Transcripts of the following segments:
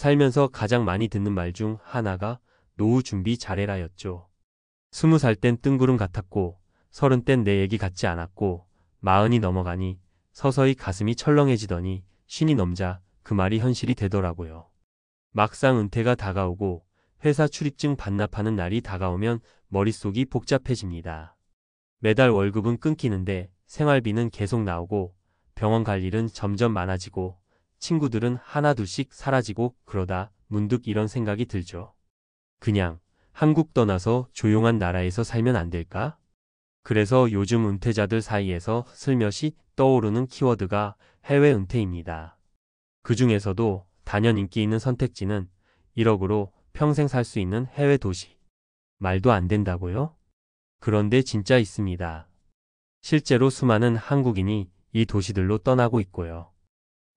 살면서 가장 많이 듣는 말 중 하나가 노후 준비 잘해라였죠. 20살 땐 뜬구름 같았고 30 땐 내 얘기 같지 않았고 40이 넘어가니 서서히 가슴이 철렁해지더니 50이 넘자 그 말이 현실이 되더라고요. 막상 은퇴가 다가오고 회사 출입증 반납하는 날이 다가오면 머릿속이 복잡해집니다. 매달 월급은 끊기는데 생활비는 계속 나오고 병원 갈 일은 점점 많아지고 친구들은 하나둘씩 사라지고 그러다 문득 이런 생각이 들죠. 그냥 한국 떠나서 조용한 나라에서 살면 안 될까? 그래서 요즘 은퇴자들 사이에서 슬며시 떠오르는 키워드가 해외 은퇴입니다. 그 중에서도 단연 인기 있는 선택지는 1억으로 평생 살 수 있는 해외 도시. 말도 안 된다고요? 그런데 진짜 있습니다. 실제로 수많은 한국인이 이 도시들로 떠나고 있고요.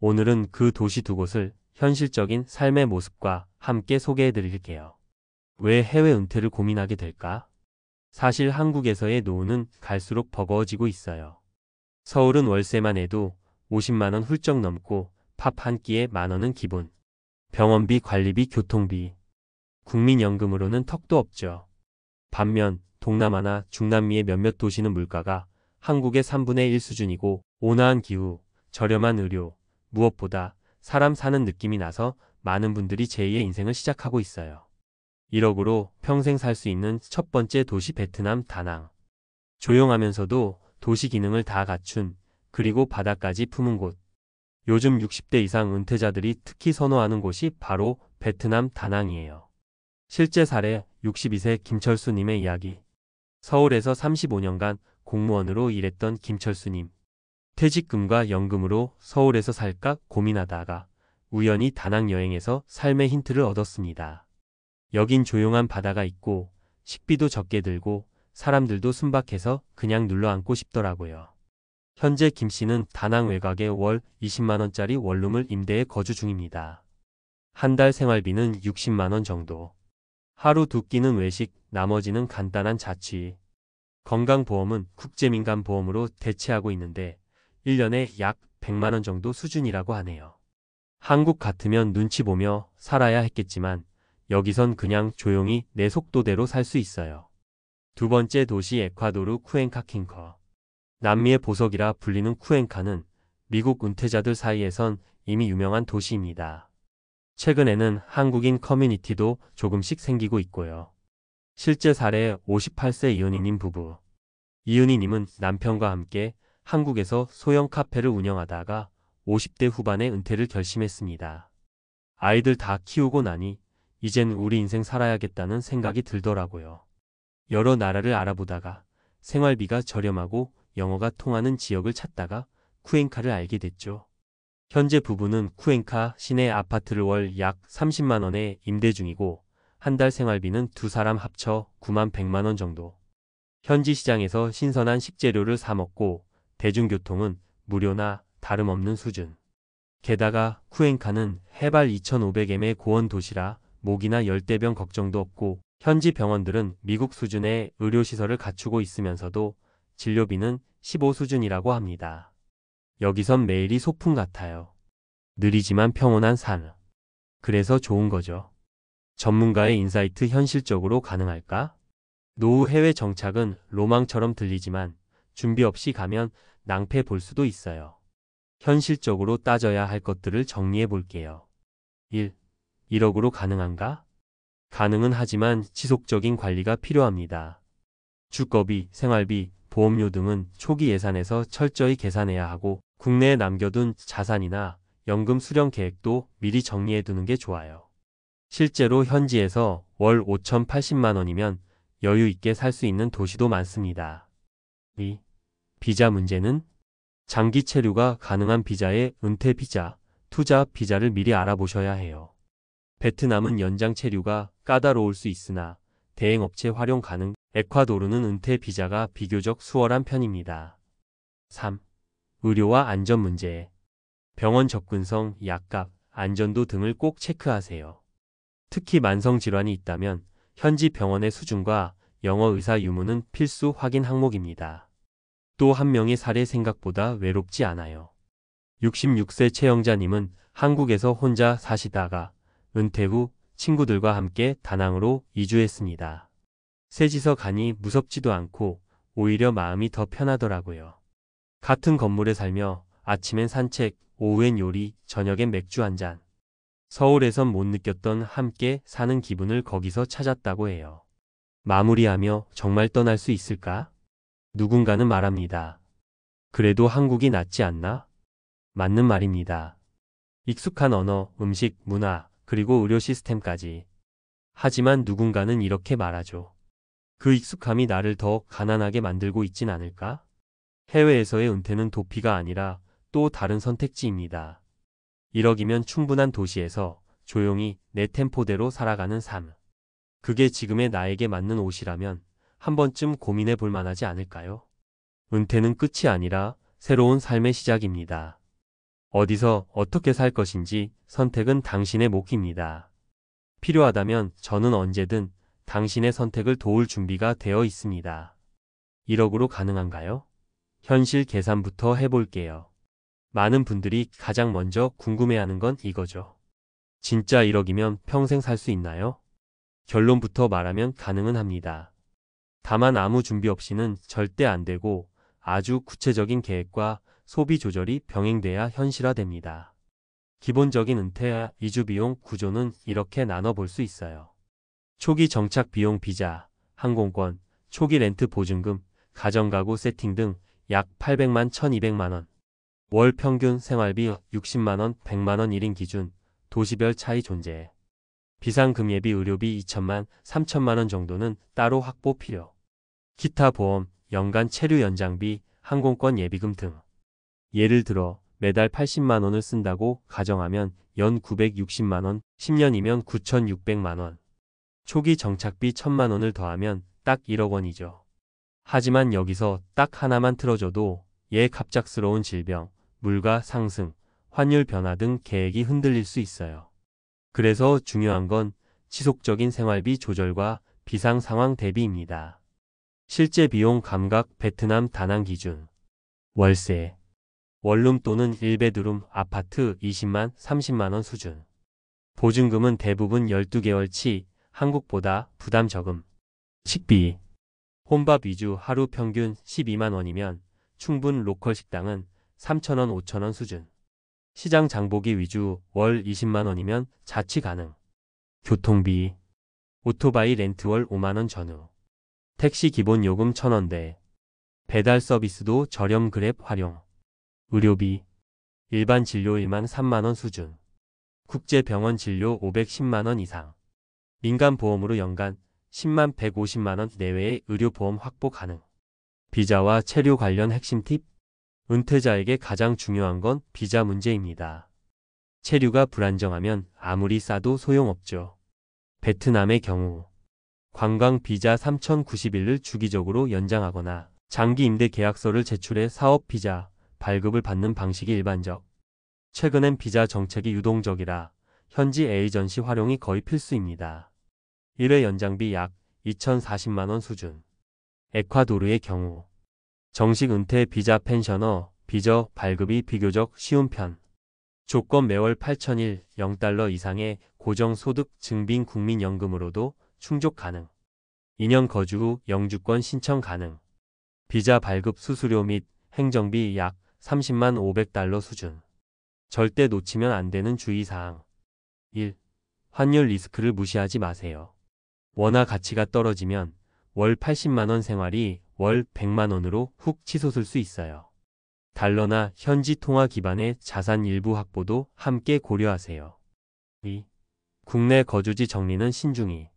오늘은 그 도시 두 곳을 현실적인 삶의 모습과 함께 소개해 드릴게요. 왜 해외 은퇴를 고민하게 될까? 사실 한국에서의 노후는 갈수록 버거워지고 있어요. 서울은 월세만 해도 50만 원 훌쩍 넘고 밥 한 끼에 10,000원은 기본. 병원비, 관리비, 교통비. 국민연금으로는 턱도 없죠. 반면 동남아나 중남미의 몇몇 도시는 물가가 한국의 3분의 1 수준이고 온화한 기후, 저렴한 의료, 무엇보다 사람 사는 느낌이 나서 많은 분들이 제2의 인생을 시작하고 있어요. 1억으로 평생 살 수 있는 첫 번째 도시 베트남 다낭. 조용하면서도 도시 기능을 다 갖춘 그리고 바다까지 품은 곳. 요즘 60대 이상 은퇴자들이 특히 선호하는 곳이 바로 베트남 다낭이에요. 실제 사례 62세 김철수님의 이야기. 서울에서 35년간 공무원으로 일했던 김철수님. 퇴직금과 연금으로 서울에서 살까 고민하다가 우연히 다낭 여행에서 삶의 힌트를 얻었습니다. 여긴 조용한 바다가 있고 식비도 적게 들고 사람들도 순박해서 그냥 눌러앉고 싶더라고요. 현재 김 씨는 다낭 외곽에 월 20만 원짜리 원룸을 임대해 거주 중입니다. 한 달 생활비는 60만 원 정도. 하루 두 끼는 외식, 나머지는 간단한 자취. 건강보험은 국제민간보험으로 대체하고 있는데 1년에 약 100만 원 정도 수준이라고 하네요. 한국 같으면 눈치 보며 살아야 했겠지만 여기선 그냥 조용히 내 속도대로 살 수 있어요. 두 번째 도시 에콰도르 쿠엔카 킹커. 남미의 보석이라 불리는 쿠엔카는 미국 은퇴자들 사이에선 이미 유명한 도시입니다. 최근에는 한국인 커뮤니티도 조금씩 생기고 있고요. 실제 사례 58세 이은희님 부부. 이은희님은 남편과 함께 한국에서 소형 카페를 운영하다가 50대 후반에 은퇴를 결심했습니다. 아이들 다 키우고 나니 이젠 우리 인생 살아야겠다는 생각이 들더라고요. 여러 나라를 알아보다가 생활비가 저렴하고 영어가 통하는 지역을 찾다가 쿠엔카를 알게 됐죠. 현재 부부는 쿠엔카 시내 아파트를 월 약 30만 원에 임대 중이고 한 달 생활비는 두 사람 합쳐 9만 100만 원 정도. 현지 시장에서 신선한 식재료를 사 먹고 대중교통은 무료나 다름없는 수준. 게다가 쿠엔카는 해발 2,500m의 고원 도시라 모기나 열대병 걱정도 없고 현지 병원들은 미국 수준의 의료시설을 갖추고 있으면서도 진료비는 15 수준이라고 합니다. 여기선 매일이 소풍 같아요. 느리지만 평온한 삶. 그래서 좋은 거죠. 전문가의 인사이트 현실적으로 가능할까? 노후 해외 정착은 로망처럼 들리지만 준비 없이 가면 낭패 볼 수도 있어요. 현실적으로 따져야 할 것들을 정리해 볼게요. 1. 1억으로 가능한가? 가능은 하지만 지속적인 관리가 필요합니다. 주거비, 생활비, 보험료 등은 초기 예산에서 철저히 계산해야 하고 국내에 남겨둔 자산이나 연금 수령 계획도 미리 정리해 두는 게 좋아요. 실제로 현지에서 월 5,080만 원이면 여유 있게 살 수 있는 도시도 많습니다. 2. 비자 문제는? 장기 체류가 가능한 비자의 은퇴 비자, 투자 비자를 미리 알아보셔야 해요. 베트남은 연장 체류가 까다로울 수 있으나 대행업체 활용 가능, 에콰도르는 은퇴 비자가 비교적 수월한 편입니다. 3. 의료와 안전 문제. 병원 접근성, 약값, 안전도 등을 꼭 체크하세요. 특히 만성질환이 있다면 현지 병원의 수준과 영어 의사 유무는 필수 확인 항목입니다. 또 한 명의 사례 생각보다 외롭지 않아요. 66세 최영자님은 한국에서 혼자 사시다가 은퇴 후 친구들과 함께 다낭으로 이주했습니다. 새지서 가니 무섭지도 않고 오히려 마음이 더 편하더라고요. 같은 건물에 살며 아침엔 산책, 오후엔 요리, 저녁엔 맥주 한 잔. 서울에선 못 느꼈던 함께 사는 기분을 거기서 찾았다고 해요. 마무리하며 정말 떠날 수 있을까? 누군가는 말합니다. 그래도 한국이 낫지 않나? 맞는 말입니다. 익숙한 언어, 음식, 문화, 그리고 의료 시스템까지. 하지만 누군가는 이렇게 말하죠. 그 익숙함이 나를 더 가난하게 만들고 있진 않을까? 해외에서의 은퇴는 도피가 아니라 또 다른 선택지입니다. 1억이면 충분한 도시에서 조용히 내 템포대로 살아가는 삶. 그게 지금의 나에게 맞는 옷이라면 한 번쯤 고민해 볼 만하지 않을까요? 은퇴는 끝이 아니라 새로운 삶의 시작입니다. 어디서 어떻게 살 것인지 선택은 당신의 몫입니다. 필요하다면 저는 언제든 당신의 선택을 도울 준비가 되어 있습니다. 1억으로 가능한가요? 현실 계산부터 해볼게요. 많은 분들이 가장 먼저 궁금해하는 건 이거죠. 진짜 1억이면 평생 살 수 있나요? 결론부터 말하면 가능은 합니다. 다만 아무 준비 없이는 절대 안 되고 아주 구체적인 계획과 소비 조절이 병행돼야 현실화됩니다. 기본적인 은퇴와 이주 비용 구조는 이렇게 나눠볼 수 있어요. 초기 정착 비용 비자, 항공권, 초기 렌트 보증금, 가정가구 세팅 등 약 800만 1200만 원. 월 평균 생활비 60만 원, 100만 원 1인 기준, 도시별 차이 존재. 비상금 예비 의료비 2천만, 3천만 원 정도는 따로 확보 필요. 기타 보험, 연간 체류 연장비, 항공권 예비금 등. 예를 들어 매달 80만 원을 쓴다고 가정하면 연 960만 원, 10년이면 9,600만 원. 초기 정착비 1,000만 원을 더하면 딱 1억 원이죠. 하지만 여기서 딱 하나만 틀어줘도 갑작스러운 질병, 물가 상승, 환율 변화 등 계획이 흔들릴 수 있어요. 그래서 중요한 건 지속적인 생활비 조절과 비상 상황 대비입니다. 실제 비용 감각 베트남 다낭 기준. 월세. 원룸 또는 1베드룸 아파트 20만, 30만 원 수준. 보증금은 대부분 12개월치, 한국보다 부담 적음. 식비. 혼밥 위주 하루 평균 12만 원이면 충분 로컬 식당은 3,000원, 5,000원 수준. 시장 장보기 위주 월 20만 원이면 자취 가능. 교통비. 오토바이 렌트 월 5만 원 전후. 택시 기본 요금 1,000원대. 배달 서비스도 저렴 그랩 활용. 의료비. 일반 진료 1만 3만 원 수준. 국제병원 진료 510만 원 이상. 민간 보험으로 연간 10만 150만 원 내외의 의료보험 확보 가능. 비자와 체류 관련 핵심 팁. 은퇴자에게 가장 중요한 건 비자 문제입니다. 체류가 불안정하면 아무리 싸도 소용없죠. 베트남의 경우 관광 비자 3,090일을 주기적으로 연장하거나 장기 임대 계약서를 제출해 사업 비자 발급을 받는 방식이 일반적. 최근엔 비자 정책이 유동적이라 현지 에이전시 활용이 거의 필수입니다. 1회 연장비 약 2,040만 원 수준. 에콰도르의 경우 정식 은퇴 비자 펜셔너 비저 발급이 비교적 쉬운 편. 조건 매월 8,000일 0달러 이상의 고정소득 증빙 국민연금으로도 충족 가능. 2년 거주 후 영주권 신청 가능. 비자 발급 수수료 및 행정비 약 30만 500달러 수준. 절대 놓치면 안 되는 주의사항. 1. 환율 리스크를 무시하지 마세요. 원화 가치가 떨어지면 월 80만 원 생활이 월 100만 원으로 훅 치솟을 수 있어요. 달러나 현지 통화 기반의 자산 일부 확보도 함께 고려하세요. 2. 국내 거주지 정리는 신중히.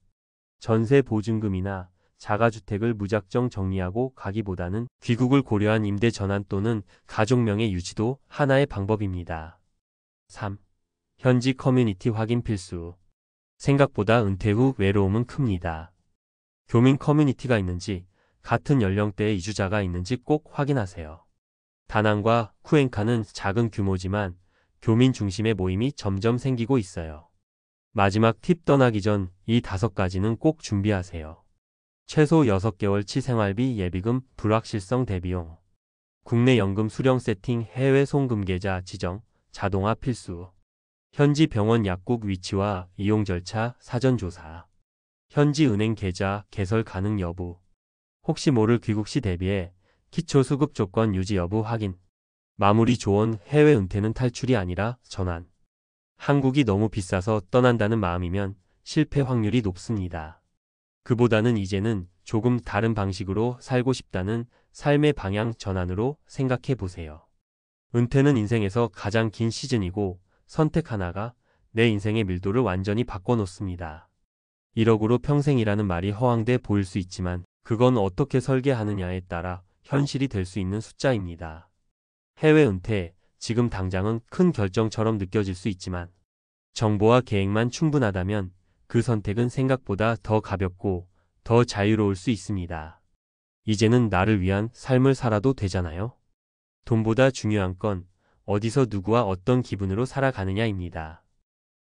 전세 보증금이나 자가주택을 무작정 정리하고 가기보다는 귀국을 고려한 임대 전환 또는 가족명의 유지도 하나의 방법입니다. 3. 현지 커뮤니티 확인 필수. 생각보다 은퇴 후 외로움은 큽니다. 교민 커뮤니티가 있는지, 같은 연령대의 이주자가 있는지 꼭 확인하세요. 다낭과 쿠엔카는 작은 규모지만 교민 중심의 모임이 점점 생기고 있어요. 마지막 팁 떠나기 전 이 5가지는 꼭 준비하세요. 최소 6개월치 생활비 예비금 불확실성 대비용. 국내 연금 수령 세팅 해외 송금 계좌 지정 자동화 필수. 현지 병원 약국 위치와 이용 절차, 사전 조사. 현지 은행 계좌, 개설 가능 여부. 혹시 모를 귀국 시 대비해 기초 수급 조건 유지 여부 확인. 마무리 조언, 해외 은퇴는 탈출이 아니라 전환. 한국이 너무 비싸서 떠난다는 마음이면 실패 확률이 높습니다. 그보다는 이제는 조금 다른 방식으로 살고 싶다는 삶의 방향 전환으로 생각해 보세요. 은퇴는 인생에서 가장 긴 시즌이고 선택 하나가 내 인생의 밀도를 완전히 바꿔놓습니다. 1억으로 평생이라는 말이 허황돼 보일 수 있지만 그건 어떻게 설계하느냐에 따라 현실이 될 수 있는 숫자입니다. 해외 은퇴, 지금 당장은 큰 결정처럼 느껴질 수 있지만 정보와 계획만 충분하다면 그 선택은 생각보다 더 가볍고 더 자유로울 수 있습니다. 이제는 나를 위한 삶을 살아도 되잖아요. 돈보다 중요한 건 어디서 누구와 어떤 기분으로 살아가느냐입니다.